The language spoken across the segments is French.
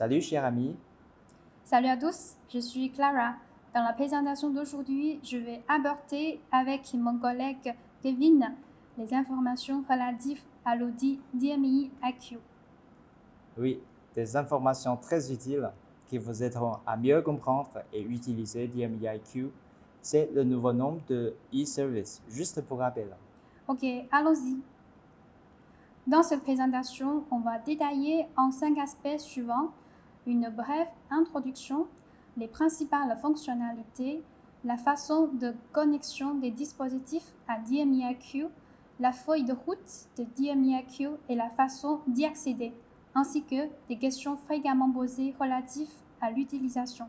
Salut cher ami, Salut à tous, je suis Clara. Dans la présentation d'aujourd'hui, je vais aborder avec mon collègue Kevin les informations relatives à l'audit DMI IQ. oui, des informations très utiles qui vous aideront à mieux comprendre et utiliser DMEIQ. C'est le nouveau nom de e-service, juste pour rappel. Ok, allons-y. Dans cette présentation, on va détailler en 5 aspects suivants: une brève introduction, les principales fonctionnalités, la façon de connexion des dispositifs à DMEIQ, la feuille de route de DMEIQ et la façon d'y accéder, ainsi que des questions fréquemment posées relatives à l'utilisation.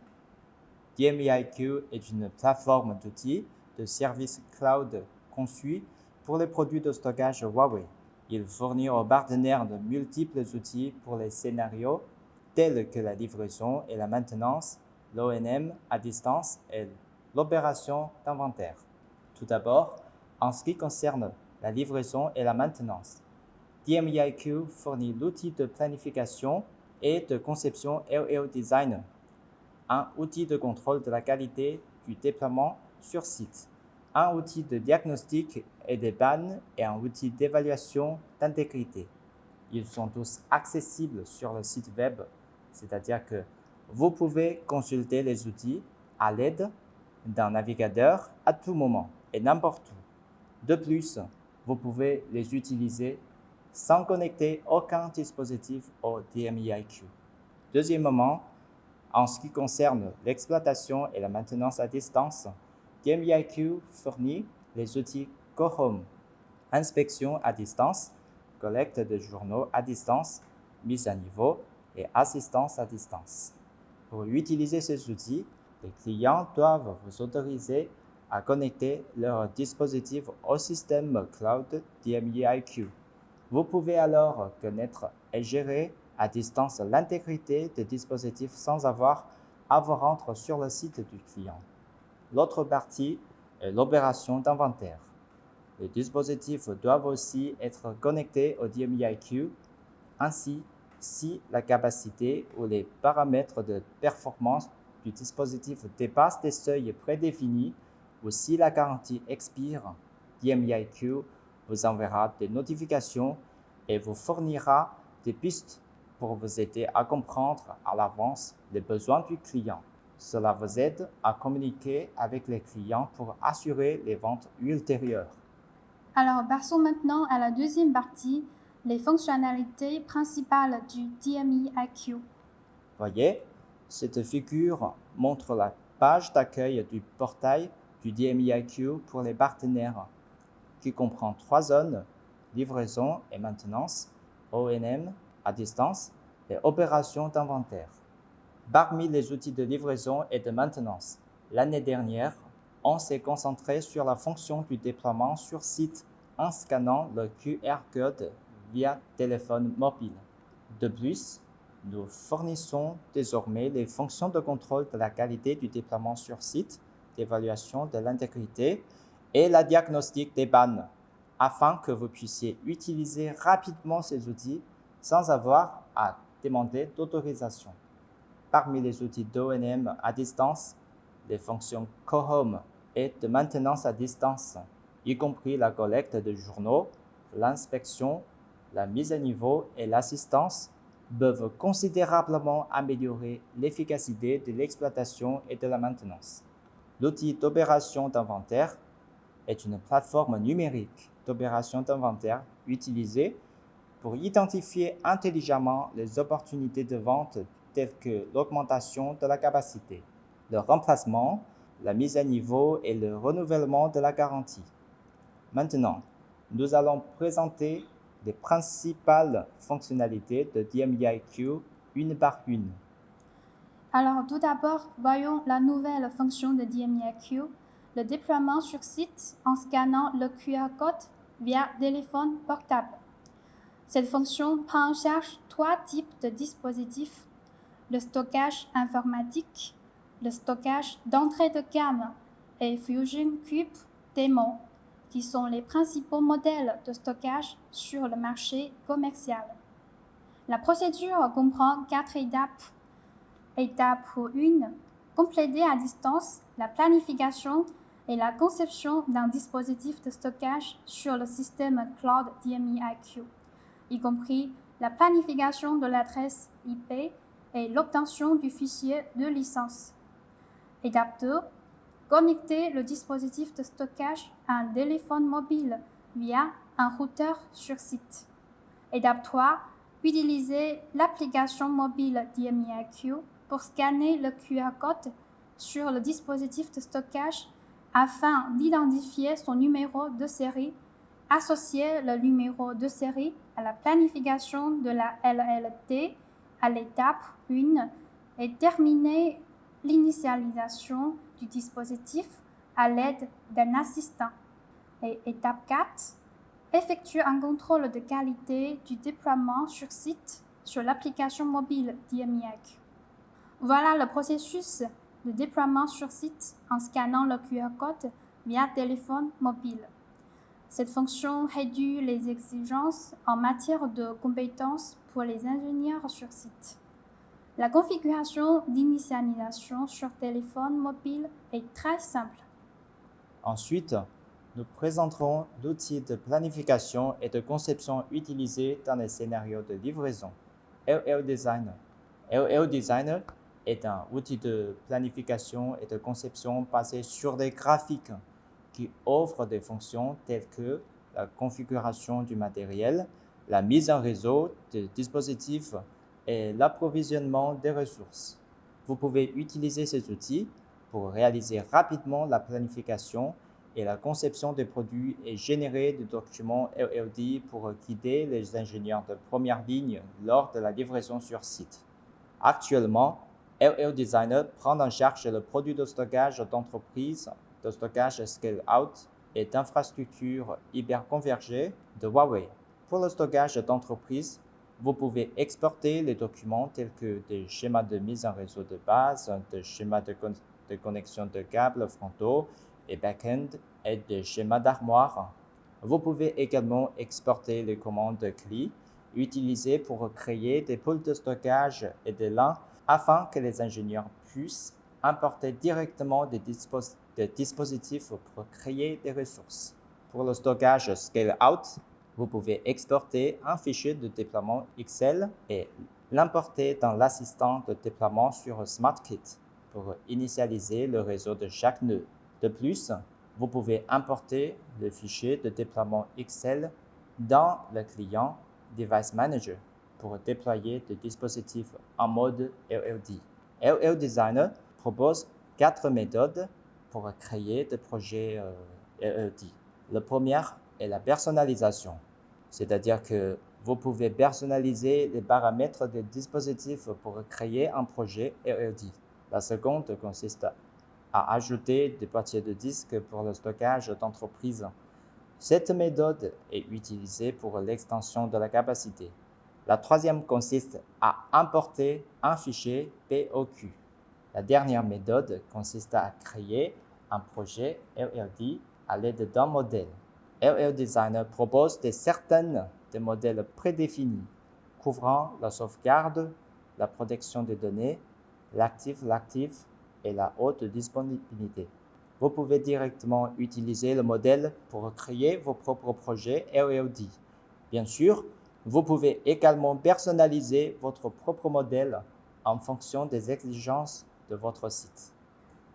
DMEIQ est une plateforme d'outils de services cloud conçue pour les produits de stockage Huawei. Il fournit aux partenaires de multiples outils pour les scénarios tels que la livraison et la maintenance, l'ONM à distance et l'opération d'inventaire. Tout d'abord, en ce qui concerne la livraison et la maintenance, DMEIQ fournit l'outil de planification et de conception LL Design, un outil de contrôle de la qualité du déploiement sur site, un outil de diagnostic et de pannes et un outil d'évaluation d'intégrité. Ils sont tous accessibles sur le site web, c'est-à-dire que vous pouvez consulter les outils à l'aide d'un navigateur à tout moment et n'importe où. De plus, vous pouvez les utiliser sans connecter aucun dispositif au DMEIQ. Deuxièmement, en ce qui concerne l'exploitation et la maintenance à distance, DMEIQ fournit les outils CoHome, inspection à distance, collecte de journaux à distance, mise à niveau et assistance à distance. Pour utiliser ces outils, les clients doivent vous autoriser à connecter leur dispositif au système cloud DMEIQ. Vous pouvez alors connaître et gérer à distance l'intégrité des dispositifs sans avoir à vous rendre sur le site du client. L'autre partie est l'opération d'inventaire. Les dispositifs doivent aussi être connectés au DMEIQ. Ainsi, si la capacité ou les paramètres de performance du dispositif dépassent des seuils prédéfinis ou si la garantie expire, DMEIQ vous enverra des notifications et vous fournira des pistes pour vous aider à comprendre à l'avance les besoins du client. Cela vous aide à communiquer avec les clients pour assurer les ventes ultérieures. Alors, passons maintenant à la deuxième partie, les fonctionnalités principales du DMEIQ. Voyez, cette figure montre la page d'accueil du portail du DMEIQ pour les partenaires, qui comprend 3 zones: livraison et maintenance, ONM à distance et opération d'inventaire. Parmi les outils de livraison et de maintenance, l'année dernière, on s'est concentré sur la fonction du déploiement sur site en scannant le QR code via téléphone mobile. De plus, nous fournissons désormais les fonctions de contrôle de la qualité du déploiement sur site, d'évaluation de l'intégrité et la diagnostic des pannes, afin que vous puissiez utiliser rapidement ces outils sans avoir à demander d'autorisation. Parmi les outils d'ONM à distance, les fonctions CoHome et de maintenance à distance, y compris la collecte de journaux, l'inspection, la mise à niveau et l'assistance, peuvent considérablement améliorer l'efficacité de l'exploitation et de la maintenance. L'outil d'opération d'inventaire est une plateforme numérique d'opération d'inventaire utilisée pour identifier intelligemment les opportunités de vente telles que l'augmentation de la capacité, le remplacement, la mise à niveau et le renouvellement de la garantie. Maintenant, nous allons présenter les principales fonctionnalités de DMEIQ une par une. Alors, tout d'abord, voyons la nouvelle fonction de DMEIQ, le déploiement sur site en scannant le QR code via téléphone portable. Cette fonction prend en charge 3 types de dispositifs: le stockage informatique, le stockage d'entrée de gamme et Fusion Cube Demo, qui sont les principaux modèles de stockage sur le marché commercial. La procédure comprend 4 étapes: Étape 1. Compléter à distance la planification et la conception d'un dispositif de stockage sur le système Cloud DME-IQ, y compris la planification de l'adresse IP et l'obtention du fichier de licence. Étape 2. Connecter le dispositif de stockage à un téléphone mobile via un routeur sur site. Étape 3. Utiliser l'application mobile DME-IQ pour scanner le QR code sur le dispositif de stockage afin d'identifier son numéro de série, associer le numéro de série à la planification de la LLT à l'étape 1 et terminer l'initialisation du dispositif à l'aide d'un assistant. Et étape 4. Effectuer un contrôle de qualité du déploiement sur site sur l'application mobile DME-IQ. Voilà le processus de déploiement sur site en scannant le QR code via téléphone mobile. Cette fonction réduit les exigences en matière de compétences pour les ingénieurs sur site. La configuration d'initialisation sur téléphone mobile est très simple. Ensuite, nous présenterons l'outil de planification et de conception utilisé dans les scénarios de livraison, LL Designer. LL Designer est un outil de planification et de conception basé sur des graphiques qui offre des fonctions telles que la configuration du matériel, la mise en réseau des dispositifs et l'approvisionnement des ressources. Vous pouvez utiliser ces outils pour réaliser rapidement la planification et la conception des produits et générer des documents LLD pour guider les ingénieurs de première ligne lors de la livraison sur site. Actuellement, LL Designer prend en charge le produit de stockage d'entreprise, de stockage scale-out et d'infrastructures hyperconvergées de Huawei. Pour le stockage d'entreprise, vous pouvez exporter les documents tels que des schémas de mise en réseau de base, des schémas de connexion de câbles frontaux et back-end et des schémas d'armoire. Vous pouvez également exporter les commandes CLI utilisées pour créer des pools de stockage et des LAN afin que les ingénieurs puissent importer directement des dispositifs pour créer des ressources. Pour le stockage scale-out, vous pouvez exporter un fichier de déploiement Excel et l'importer dans l'assistant de déploiement sur SmartKit pour initialiser le réseau de chaque nœud. De plus, vous pouvez importer le fichier de déploiement Excel dans le client Device Manager pour déployer des dispositifs en mode LLD. LL Designer propose 4 méthodes pour créer des projets LLD. La première est la personnalisation, c'est-à-dire que vous pouvez personnaliser les paramètres des dispositifs pour créer un projet LLD. La seconde consiste à ajouter des boîtiers de disques pour le stockage d'entreprise. Cette méthode est utilisée pour l'extension de la capacité. La troisième consiste à importer un fichier POQ. La dernière méthode consiste à créer un projet LLD à l'aide d'un modèle. LL Designer propose certains des modèles prédéfinis couvrant la sauvegarde, la protection des données, l'actif et la haute disponibilité. Vous pouvez directement utiliser le modèle pour créer vos propres projets LLD. Bien sûr, vous pouvez également personnaliser votre propre modèle en fonction des exigences de votre site.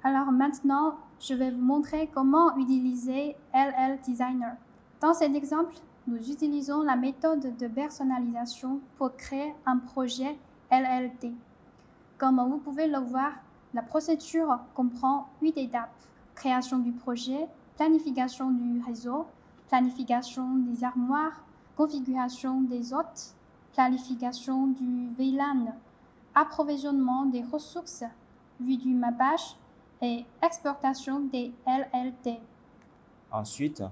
Alors maintenant, je vais vous montrer comment utiliser LL Designer. Dans cet exemple, nous utilisons la méthode de personnalisation pour créer un projet LLD. Comme vous pouvez le voir, la procédure comprend 8 étapes. Création du projet, planification du réseau, planification des armoires, configuration des hôtes, planification du VLAN, approvisionnement des ressources, vue du mappage et exportation des LLD. Ensuite,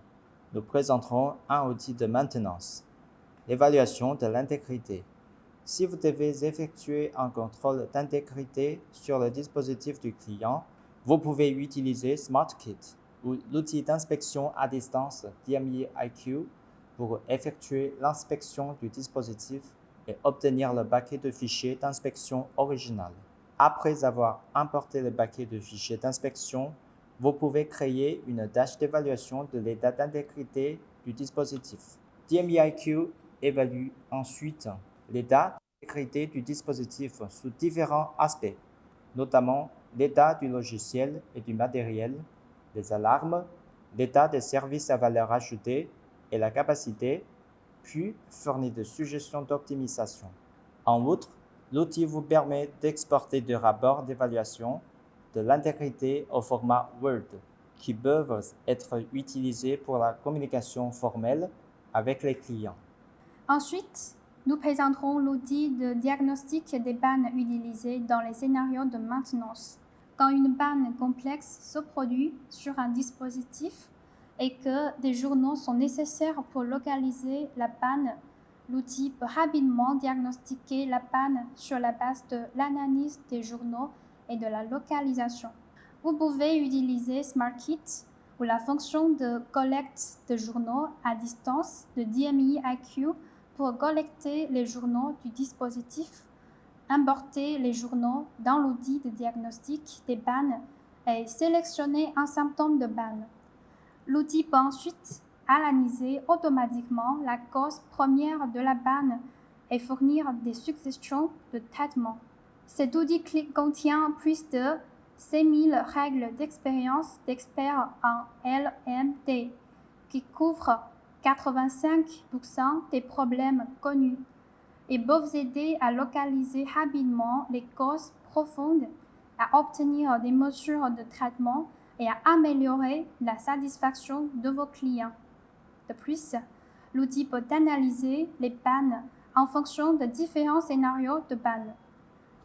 nous présenterons un outil de maintenance, l'évaluation de l'intégrité. Si vous devez effectuer un contrôle d'intégrité sur le dispositif du client, vous pouvez utiliser SmartKit ou l'outil d'inspection à distance DME-IQ pour effectuer l'inspection du dispositif et obtenir le paquet de fichiers d'inspection original. Après avoir importé le paquet de fichiers d'inspection, vous pouvez créer une tâche d'évaluation de l'état d'intégrité du dispositif. DMEIQ évalue ensuite l'état d'intégrité du dispositif sous différents aspects, notamment l'état du logiciel et du matériel, les alarmes, l'état des services à valeur ajoutée et la capacité, puis fournit des suggestions d'optimisation. En outre, l'outil vous permet d'exporter des rapports d'évaluation de l'intégrité au format Word, qui peuvent être utilisés pour la communication formelle avec les clients. Ensuite, nous présenterons l'outil de diagnostic des pannes utilisées dans les scénarios de maintenance. Quand une panne complexe se produit sur un dispositif et que des journaux sont nécessaires pour localiser la panne, l'outil peut rapidement diagnostiquer la panne sur la base de l'analyse des journaux et de la localisation. Vous pouvez utiliser SmartKit ou la fonction de collecte de journaux à distance de DMEIQ pour collecter les journaux du dispositif, importer les journaux dans l'outil de diagnostic des pannes et sélectionner un symptôme de panne. L'outil peut ensuite analyser automatiquement la cause première de la panne et fournir des suggestions de traitement. Cet outil contient plus de 6000 règles d'expérience d'experts en LMD qui couvrent 85% des problèmes connus et peut vous aider à localiser rapidement les causes profondes, à obtenir des mesures de traitement et à améliorer la satisfaction de vos clients. De plus, l'outil peut analyser les pannes en fonction de différents scénarios de panne.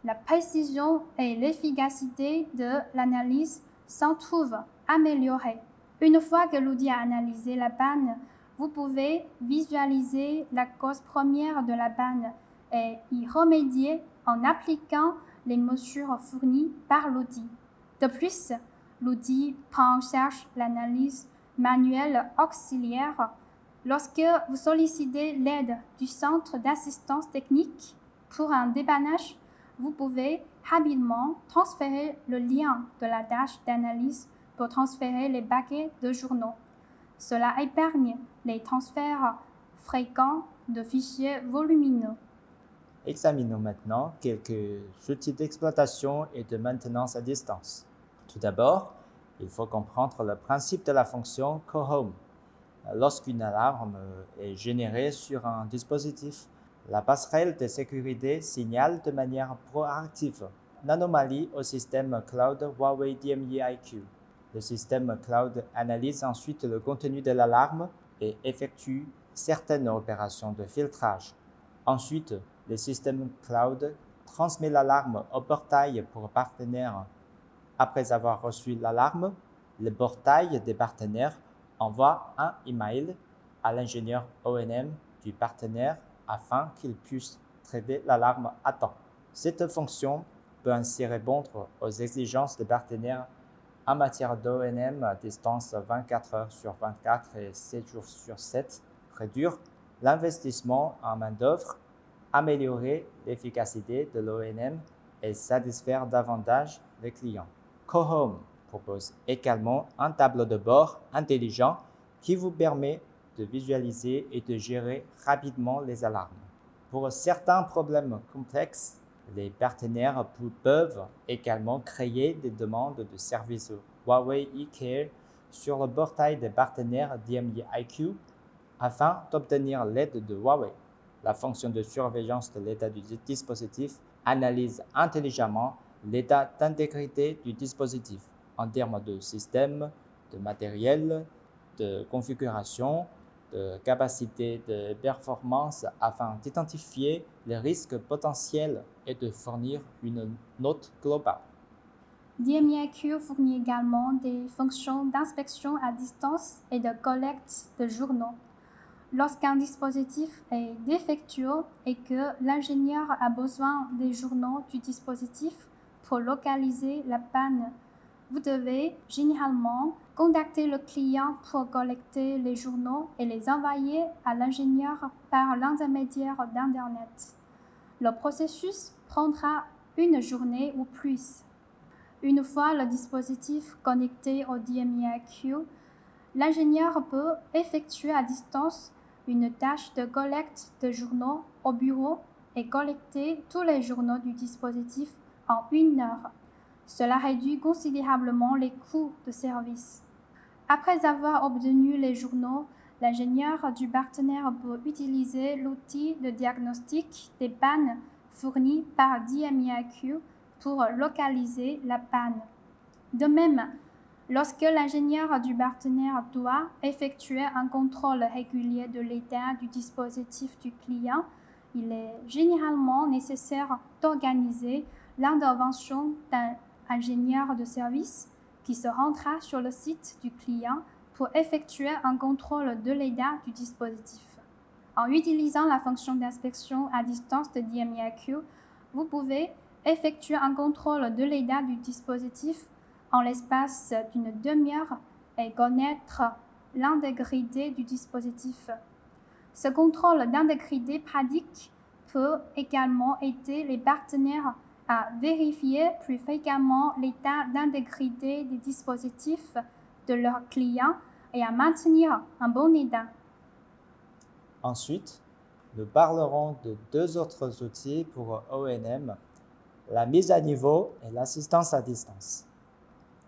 La précision et l'efficacité de l'analyse s'en trouvent améliorées. Une fois que l'outil a analysé la panne, vous pouvez visualiser la cause première de la panne et y remédier en appliquant les mesures fournies par l'outil. De plus, l'outil prend en charge l'analyse manuelle auxiliaire. Lorsque vous sollicitez l'aide du centre d'assistance technique pour un dépannage, vous pouvez rapidement transférer le lien de la tâche d'analyse pour transférer les paquets de journaux. Cela épargne les transferts fréquents de fichiers volumineux. Examinons maintenant quelques outils d'exploitation et de maintenance à distance. Tout d'abord, il faut comprendre le principe de la fonction CoHome. Lorsqu'une alarme est générée sur un dispositif, la passerelle de sécurité signale de manière proactive l'anomalie au système cloud Huawei DMEIQ. Le système cloud analyse ensuite le contenu de l'alarme et effectue certaines opérations de filtrage. Ensuite, le système cloud transmet l'alarme au portail pour partenaires. Après avoir reçu l'alarme, le portail des partenaires envoie un email à l'ingénieur O&M du partenaire afin qu'il puisse traiter l'alarme à temps. Cette fonction peut ainsi répondre aux exigences des partenaires en matière d'O&M à distance 24 heures sur 24 et 7 jours sur 7, réduire l'investissement en main-d'œuvre, améliorer l'efficacité de l'O&M et satisfaire davantage les clients. CoHome propose également un tableau de bord intelligent qui vous permet de visualiser et de gérer rapidement les alarmes. Pour certains problèmes complexes, les partenaires peuvent également créer des demandes de services Huawei eCare sur le portail des partenaires DMEIQ afin d'obtenir l'aide de Huawei. La fonction de surveillance de l'état du dispositif analyse intelligemment l'état d'intégrité du dispositif en termes de système, de matériel, de configuration, de capacité de performance afin d'identifier les risques potentiels et de fournir une note globale. DMEIQ fournit également des fonctions d'inspection à distance et de collecte de journaux. Lorsqu'un dispositif est défectueux et que l'ingénieur a besoin des journaux du dispositif pour localiser la panne, vous devez généralement contacter le client pour collecter les journaux et les envoyer à l'ingénieur par l'intermédiaire d'Internet. Le processus prendra une journée ou plus. Une fois le dispositif connecté au DMEIQ, l'ingénieur peut effectuer à distance une tâche de collecte de journaux au bureau et collecter tous les journaux du dispositif en 1 heure. Cela réduit considérablement les coûts de service. Après avoir obtenu les journaux, l'ingénieur du partenaire peut utiliser l'outil de diagnostic des pannes fourni par DMEIQ pour localiser la panne. De même, lorsque l'ingénieur du partenaire doit effectuer un contrôle régulier de l'état du dispositif du client, il est généralement nécessaire d'organiser l'intervention d'un ingénieur de service qui se rendra sur le site du client pour effectuer un contrôle de l'état du dispositif. En utilisant la fonction d'inspection à distance de DMEIQ, vous pouvez effectuer un contrôle de l'état du dispositif en l'espace d'une demi-heure et connaître l'intégrité du dispositif. Ce contrôle d'intégrité pratique peut également aider les partenaires à vérifier plus fréquemment l'état d'intégrité des dispositifs de leurs clients et à maintenir un bon état. Ensuite, nous parlerons de deux autres outils pour O&M, la mise à niveau et l'assistance à distance.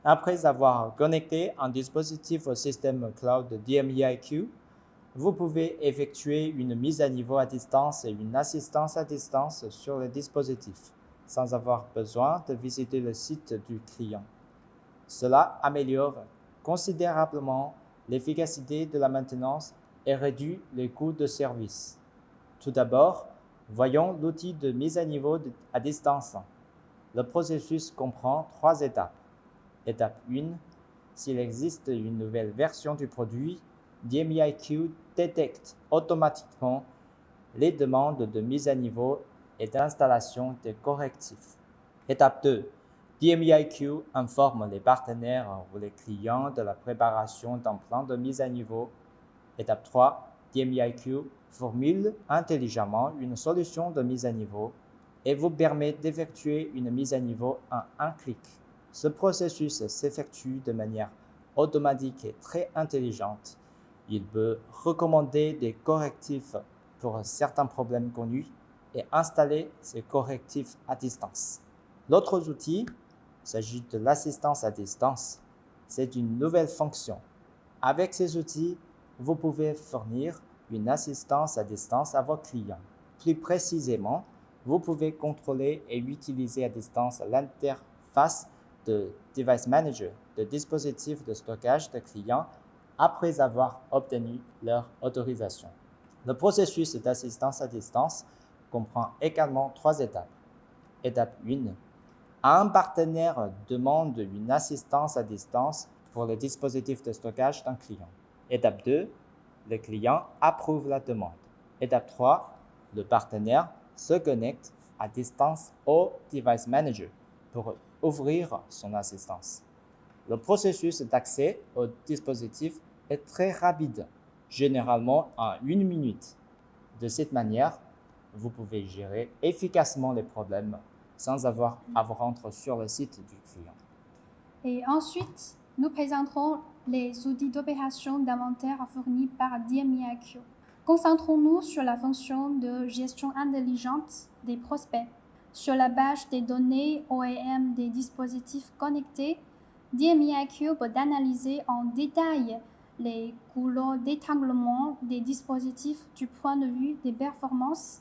Après avoir connecté un dispositif au système cloud de DMEIQ, vous pouvez effectuer une mise à niveau à distance et une assistance à distance sur le dispositif, sans avoir besoin de visiter le site du client. Cela améliore considérablement l'efficacité de la maintenance et réduit les coûts de service. Tout d'abord, voyons l'outil de mise à niveau à distance. Le processus comprend 3 étapes. Étape 1. S'il existe une nouvelle version du produit, DMEIQ détecte automatiquement les demandes de mise à niveau et d'installation des correctifs. Étape 2. DMEIQ informe les partenaires ou les clients de la préparation d'un plan de mise à niveau. Étape 3. DMEIQ formule intelligemment une solution de mise à niveau et vous permet d'effectuer une mise à niveau en un clic. Ce processus s'effectue de manière automatique et très intelligente. Il peut recommander des correctifs pour certains problèmes connus et installer ces correctifs à distance. L'autre outil s'agit de l'assistance à distance. C'est une nouvelle fonction. Avec ces outils, vous pouvez fournir une assistance à distance à vos clients. Plus précisément, vous pouvez contrôler et utiliser à distance l'interface de Device Manager, de dispositifs de stockage de clients après avoir obtenu leur autorisation. Le processus d'assistance à distance comprend également 3 étapes. Étape 1. Un partenaire demande une assistance à distance pour le dispositif de stockage d'un client. Étape 2. Le client approuve la demande. Étape 3. Le partenaire se connecte à distance au Device Manager pour ouvrir son assistance. Le processus d'accès au dispositif est très rapide, généralement en 1 minute. De cette manière, vous pouvez gérer efficacement les problèmes sans avoir à vous rendre sur le site du client. Et ensuite, nous présenterons les outils d'opération d'inventaire fournis par DMEIQ. Concentrons-nous sur la fonction de gestion intelligente des prospects. Sur la base des données O&M des dispositifs connectés, DMEIQ peut analyser en détail les goulots d'étranglement des dispositifs du point de vue des performances,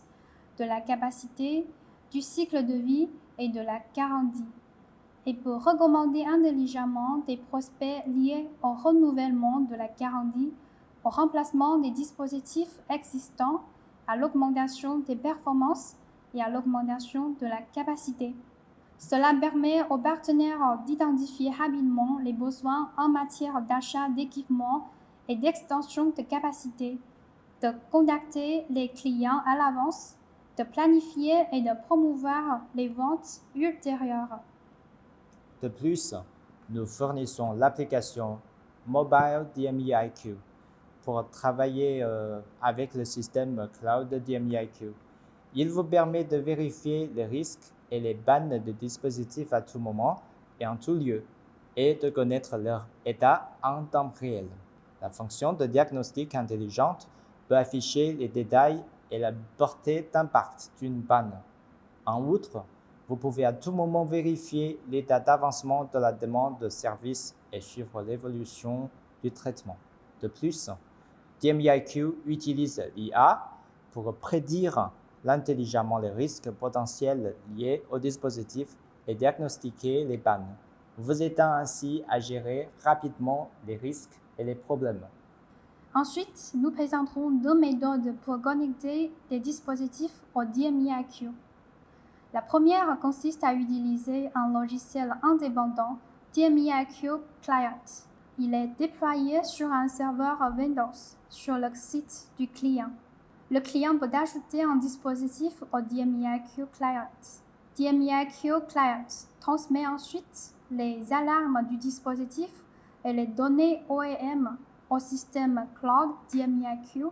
de la capacité, du cycle de vie et de la garantie, et peut recommander intelligemment des prospects liés au renouvellement de la garantie, au remplacement des dispositifs existants, à l'augmentation des performances et à l'augmentation de la capacité. Cela permet aux partenaires d'identifier rapidement les besoins en matière d'achat d'équipements et d'extension de capacité, de contacter les clients à l'avance, de planifier et de promouvoir les ventes ultérieures. De plus, nous fournissons l'application Mobile DMEIQ pour travailler avec le système cloud DMEIQ. Il vous permet de vérifier les risques et les bannes de dispositifs à tout moment et en tout lieu, et de connaître leur état en temps réel. La fonction de diagnostic intelligente peut afficher les détails et la portée d'impact d'une panne. En outre, vous pouvez à tout moment vérifier l'état d'avancement de la demande de service et suivre l'évolution du traitement. De plus, DMEIQ utilise l'IA pour prédire intelligemment les risques potentiels liés au dispositif et diagnostiquer les pannes, vous aidant ainsi à gérer rapidement les risques et les problèmes. Ensuite, nous présenterons deux méthodes pour connecter des dispositifs au DMEIQ. La première consiste à utiliser un logiciel indépendant, DMEIQ Client. Il est déployé sur un serveur Windows sur le site du client. Le client peut ajouter un dispositif au DMEIQ Client. DMEIQ Client transmet ensuite les alarmes du dispositif et les données OEM au système Cloud DMEIQ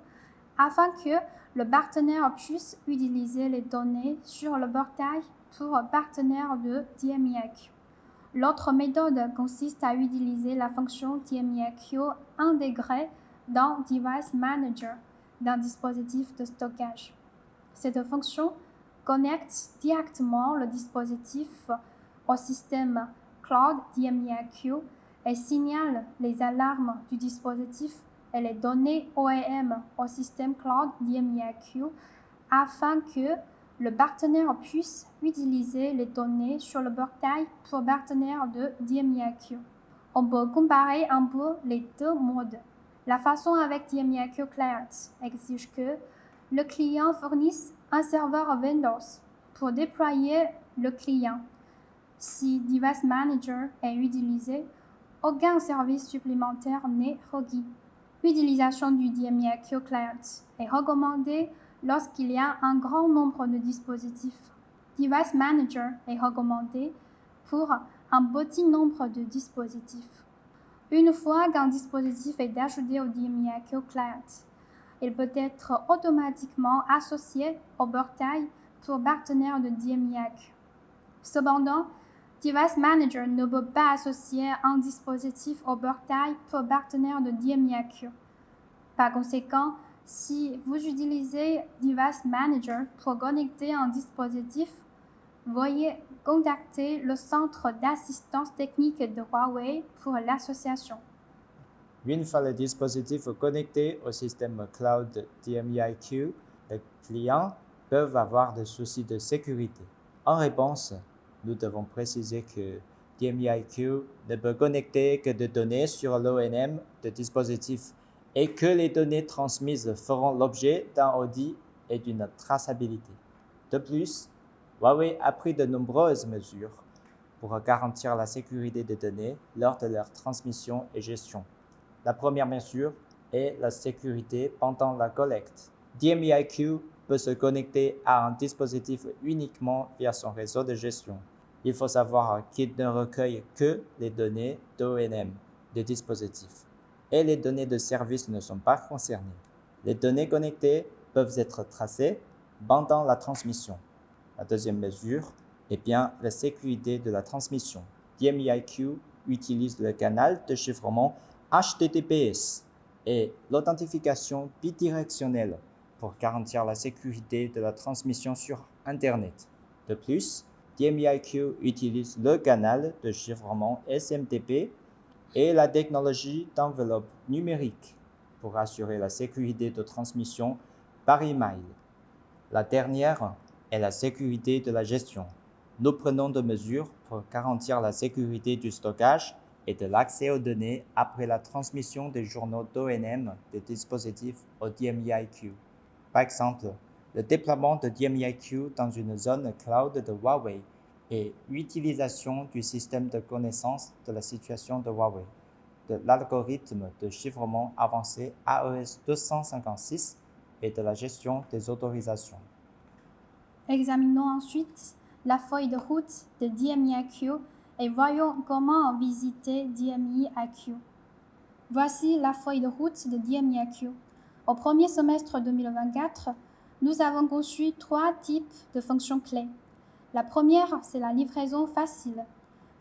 afin que le partenaire puisse utiliser les données sur le portail pour partenaire de DMEIQ. L'autre méthode consiste à utiliser la fonction DMEIQ intégrée dans Device Manager d'un dispositif de stockage. Cette fonction connecte directement le dispositif au système Cloud DMEIQ et signale les alarmes du dispositif et les données OEM au système Cloud DMEIQ afin que le partenaire puisse utiliser les données sur le portail pour partenaire de DMEIQ. On peut comparer un peu les deux modes. La façon avec DMEIQ Client exige que le client fournisse un serveur Windows pour déployer le client. Si Device Manager est utilisé, aucun service supplémentaire n'est requis. L'utilisation du DMEIQ Client est recommandée lorsqu'il y a un grand nombre de dispositifs. Device Manager est recommandé pour un petit nombre de dispositifs. Une fois qu'un dispositif est ajouté au DMEIQ Client, il peut être automatiquement associé au portail pour partenaire de DMEIQ. Cependant, Device Manager ne peut pas associer un dispositif au portail pour partenaire de DMEIQ. Par conséquent, si vous utilisez Device Manager pour connecter un dispositif, veuillez contacter le centre d'assistance technique de Huawei pour l'association. Une fois le dispositif connecté au système Cloud DMEIQ, les clients peuvent avoir des soucis de sécurité. En réponse, nous devons préciser que DMEIQ ne peut connecter que des données sur l'ONM de dispositif et que les données transmises feront l'objet d'un audit et d'une traçabilité. De plus, Huawei a pris de nombreuses mesures pour garantir la sécurité des données lors de leur transmission et gestion. La première mesure est la sécurité pendant la collecte. DMEIQ peut se connecter à un dispositif uniquement via son réseau de gestion. Il faut savoir qu'il ne recueille que les données d'ONM des dispositifs et les données de service ne sont pas concernées. Les données connectées peuvent être tracées pendant la transmission. La deuxième mesure est bien la sécurité de la transmission. DMEIQ utilise le canal de chiffrement HTTPS et l'authentification bidirectionnelle pour garantir la sécurité de la transmission sur Internet. De plus, DMEIQ utilise le canal de chiffrement SMTP et la technologie d'enveloppe numérique pour assurer la sécurité de transmission par email. La dernière est la sécurité de la gestion. Nous prenons des mesures pour garantir la sécurité du stockage et de l'accès aux données après la transmission des journaux d'ONM des dispositifs au DMEIQ. Par exemple, le déploiement de DMEIQ dans une zone cloud de Huawei et l'utilisation du système de connaissance de la situation de Huawei, de l'algorithme de chiffrement avancé AES 256 et de la gestion des autorisations. Examinons ensuite la feuille de route de DMEIQ et voyons comment visiter DMEIQ. Voici la feuille de route de DMEIQ. Au premier semestre 2024, nous avons conçu 3 types de fonctions clés. La première, c'est la livraison facile.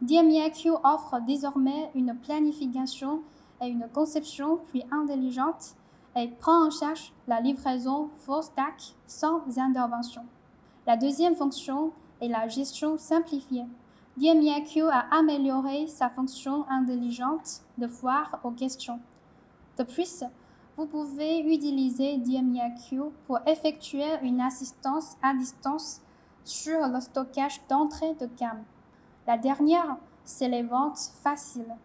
DMEIQ offre désormais une planification et une conception plus intelligente et prend en charge la livraison full stack sans intervention. La deuxième fonction est la gestion simplifiée. DMEIQ a amélioré sa fonction intelligente de foire aux questions. De plus, vous pouvez utiliser DMEIQ pour effectuer une assistance à distance sur le stockage d'entrée de gamme. La dernière, c'est les ventes faciles.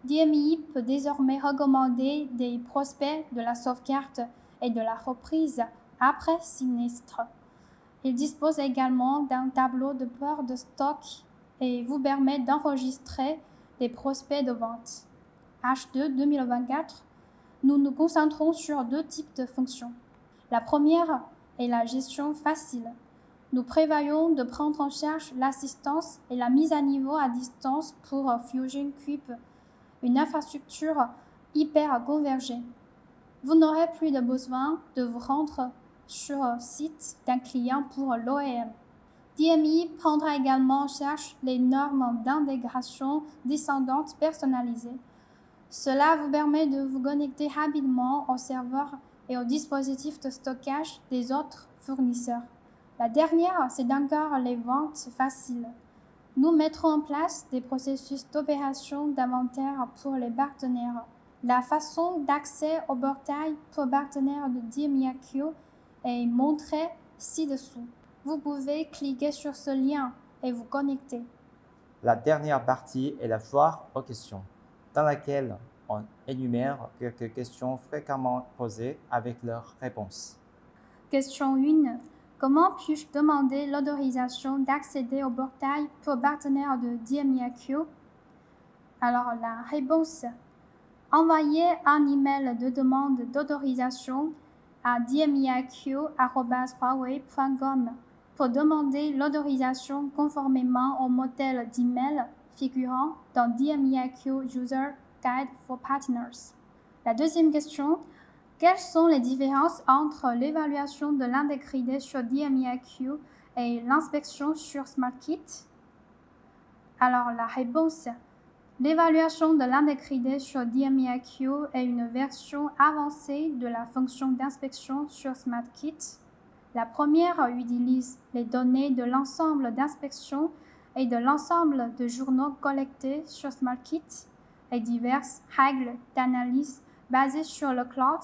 DMI peut désormais recommander des prospects de la sauvegarde et de la reprise après sinistre. Il dispose également d'un tableau de bord de stock et vous permet d'enregistrer des prospects de vente. H2 2024, nous nous concentrons sur deux types de fonctions. La première est la gestion facile. Nous prévoyons de prendre en charge l'assistance et la mise à niveau à distance pour Fusion Cube, une infrastructure hyper convergée. Vous n'aurez plus de besoin de vous rendre sur le site d'un client pour l'OEM. DMI prendra également en charge les normes d'intégration descendantes personnalisées. Cela vous permet de vous connecter rapidement au serveur et aux dispositifs de stockage des autres fournisseurs. La dernière, c'est encore les ventes faciles. Nous mettrons en place des processus d'opération d'inventaire pour les partenaires. La façon d'accès au portail pour partenaires de DMEIQ est montrée ci-dessous. Vous pouvez cliquer sur ce lien et vous connecter. La dernière partie est la foire aux questions, dans laquelle on énumère quelques questions fréquemment posées avec leurs réponses. Question 1. Comment puis-je demander l'autorisation d'accéder au portail pour partenaires de DMEIQ? Alors la réponse. Envoyez un email de demande d'autorisation à dmeiq@huawei.com pour demander l'autorisation conformément au modèle d'email figurant dans DMEIQ User Guide for Partners. La deuxième question. Quelles sont les différences entre l'évaluation de l'intégrité sur DMEIQ et l'inspection sur SmartKit? Alors la réponse. L'évaluation de l'intégrité sur DMEIQ est une version avancée de la fonction d'inspection sur SmartKit. La première utilise les données de l'ensemble d'inspection et de l'ensemble de journaux collectés sur SmartKit et diverses règles d'analyse basées sur le cloud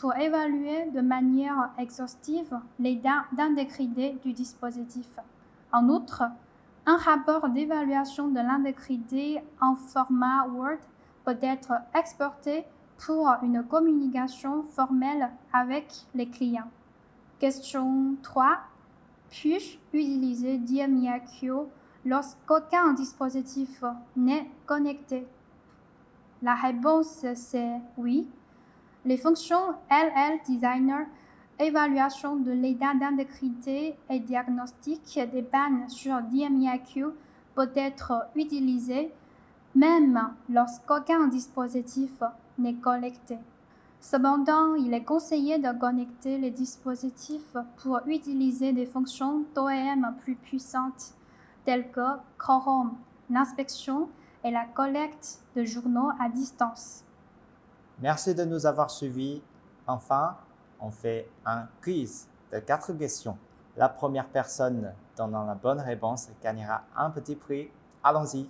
pour évaluer de manière exhaustive l'état d'intégrité du dispositif. En outre, un rapport d'évaluation de l'intégrité en format Word peut être exporté pour une communication formelle avec les clients. Question 3. Puis-je utiliser DMEIQ lorsqu'aucun dispositif n'est connecté? La réponse c'est oui. Les fonctions LL Designer, évaluation de l'état d'intégrité et diagnostic des pannes sur DMEIQ peut être utilisées même lorsqu'aucun dispositif n'est connecté. Cependant, il est conseillé de connecter les dispositifs pour utiliser des fonctions d'OEM plus puissantes telles que Chrome, l'inspection et la collecte de journaux à distance. Merci de nous avoir suivis. Enfin, on fait un quiz de 4 questions. La première personne donnant la bonne réponse gagnera un petit prix. Allons-y.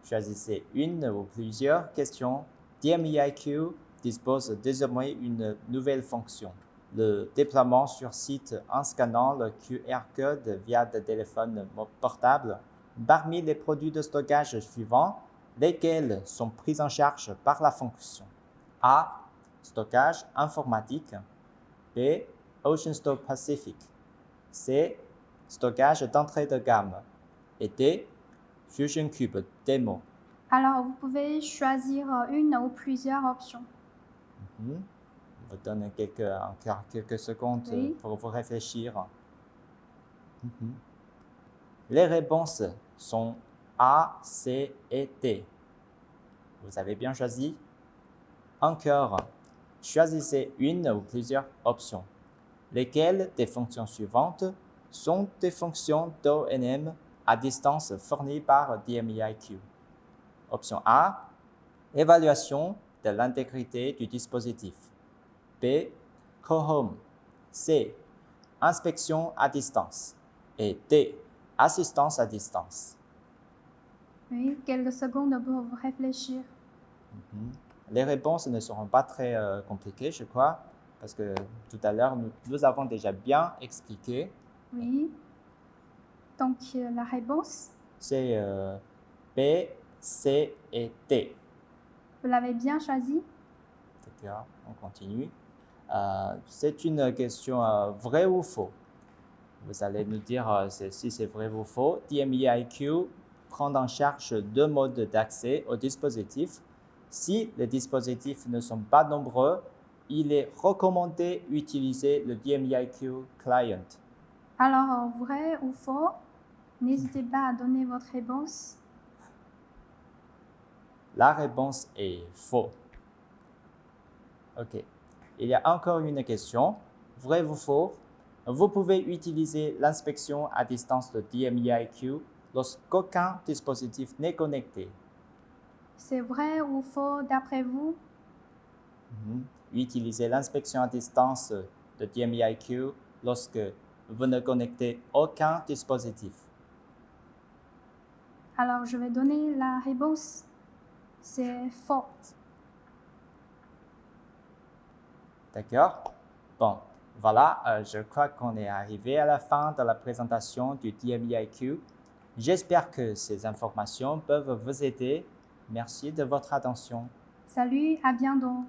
Choisissez une ou plusieurs questions. DMEIQ dispose désormais une nouvelle fonction, le déploiement sur site en scannant le QR code via des téléphones portables. Parmi les produits de stockage suivants, lesquels sont pris en charge par la fonction? A. Stockage informatique. B. OceanStock Pacific. C. Stockage d'entrée de gamme. Et D. Fusion Cube Demo. Alors, vous pouvez choisir une ou plusieurs options. On vous donne encore quelques secondes pour vous réfléchir. Les réponses sont A, C et D. Vous avez bien choisi? Encore, choisissez une ou plusieurs options. Lesquelles des fonctions suivantes sont des fonctions d'ONM à distance fournies par DMEIQ. Option A, évaluation de l'intégrité du dispositif. B, Co-Home. C, inspection à distance. Et D, assistance à distance. Oui, quelques secondes pour vous réfléchir. Les réponses ne seront pas très compliquées, je crois, parce que tout à l'heure, nous avons déjà bien expliqué. Oui. Donc, la réponse, C'est B, C et D. vous l'avez bien choisi? D'accord, on continue. C'est une question vrai ou faux. Vous allez nous dire si c'est vrai ou faux. DMEIQ prend en charge 2 modes d'accès au dispositif. Si les dispositifs ne sont pas nombreux, il est recommandé d'utiliser le DMEIQ Client. Alors, vrai ou faux? N'hésitez pas à donner votre réponse. La réponse est faux. OK. Il y a encore une question. Vrai ou faux? Vous pouvez utiliser l'inspection à distance de DMEIQ lorsqu'aucun dispositif n'est connecté. C'est vrai ou faux d'après vous? Utiliser l'inspection à distance de DMEIQ lorsque vous ne connectez aucun dispositif. Alors, je vais donner la réponse. C'est faux. D'accord? Bon, voilà, je crois qu'on est arrivé à la fin de la présentation du DMEIQ. J'espère que ces informations peuvent vous aider. Merci de votre attention. Salut, à bientôt.